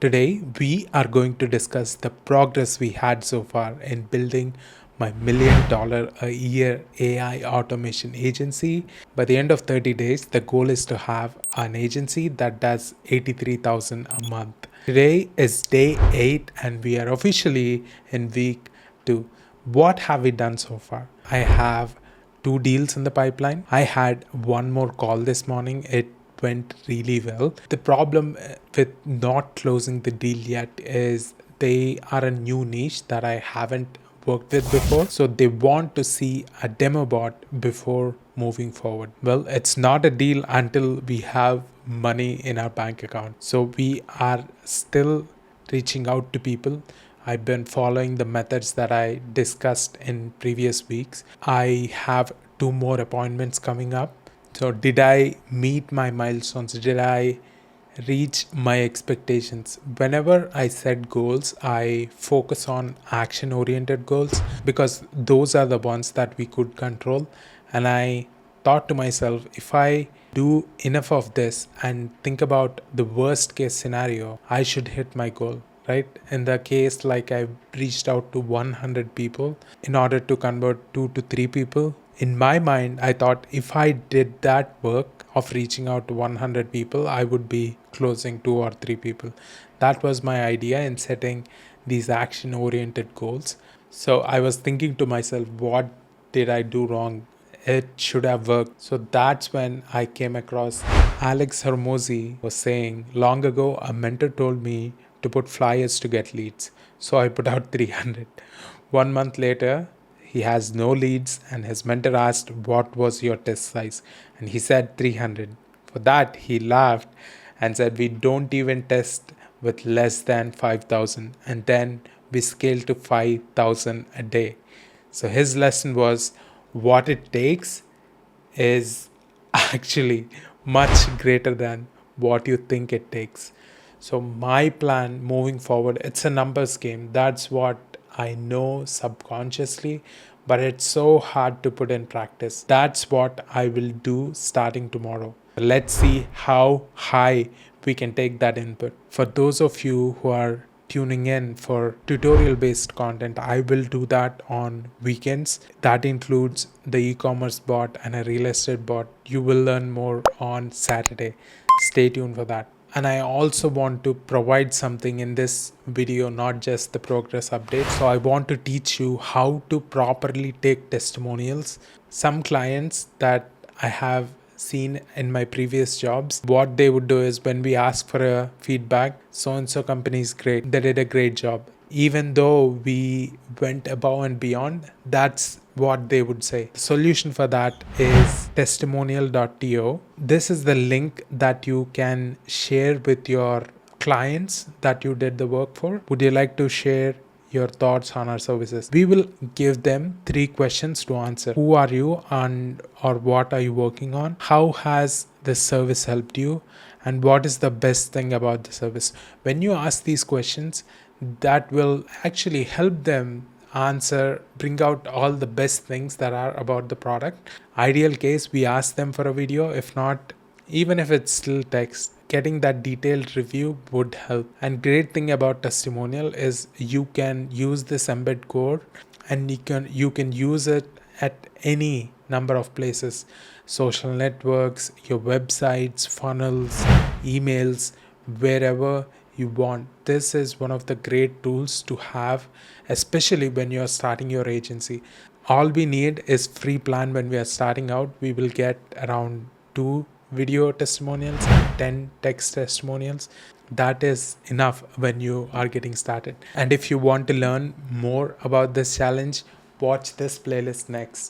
Today, we are going to discuss the progress we had so far in building my $1 million a year AI automation agency. By the end of 30 days, the goal is to have an agency that does 83,000 a month. Today is day 8 and we are officially in week 2. What have we done so far? I have 2 deals in the pipeline. I had one more call this morning. It went really well. The problem with not closing the deal yet is they are a new niche that I haven't worked with before. So they want to see a demo bot before moving forward. Well, it's not a deal until we have money in our bank account. So we are still reaching out to people. I've been following the methods that I discussed in previous weeks. I have 2 more appointments coming up. So, did I meet my milestones? Did I reach my expectations? Whenever I set goals, I focus on action oriented goals because those are the ones that we could control. And I thought to myself, if I do enough of this and think about the worst case scenario, I should hit my goal. Right? In the case, like I reached out to 100 people in order to convert 2 to 3 people. In my mind, I thought if I did that work of reaching out to 100 people, I would be closing 2 or 3 people. That was my idea in setting these action oriented goals. So I was thinking to myself, what did I do wrong? It should have worked. So that's when I came across Alex Hormozi was saying, long ago, a mentor told me to put flyers to get leads. So I put out 300. 1 month later, he has no leads and his mentor asked, what was your test size? And he said 300. For that, he laughed and said, we don't even test with less than 5,000. And then we scale to 5,000 a day. So his lesson was what it takes is actually much greater than what you think it takes. So my plan moving forward, it's a numbers game. That's what I know subconsciously, but it's so hard to put in practice. That's what I will do starting tomorrow. Let's see how high we can take that input. For those of you who are tuning in for tutorial based content, I will do that on weekends. That includes the e-commerce bot and a real estate bot. You will learn more on Saturday. Stay tuned for that. And I also want to provide something in this video, not just the progress update. So I want to teach you how to properly take testimonials. Some clients that I have seen in my previous jobs, what they would do is when we ask for a feedback, so and so company is great, they did a great job. Even though we went above and beyond, that's what they would say. The solution for that is testimonial.to. This is the link that you can share with your clients that you did the work for. Would you like to share your thoughts on our services? We will give them 3 questions to answer. Who are you and or what are you working on? How has this service helped you? And what is the best thing about the service? When you ask these questions, that will actually help them bring out all the best things that are about the product. Ideal case, we ask them for a video. If not, even if it's still text, getting that detailed review would help. And great thing about testimonial is you can use this embed code and you can use it at any number of places: social networks, your websites, funnels, emails, wherever you want. This is one of the great tools to have, especially when you're starting your agency. All we need is free plan. When we are starting out, we will get around 2 video testimonials and 10 text testimonials. That is enough when you are getting started. And if you want to learn more about this challenge, watch this playlist next.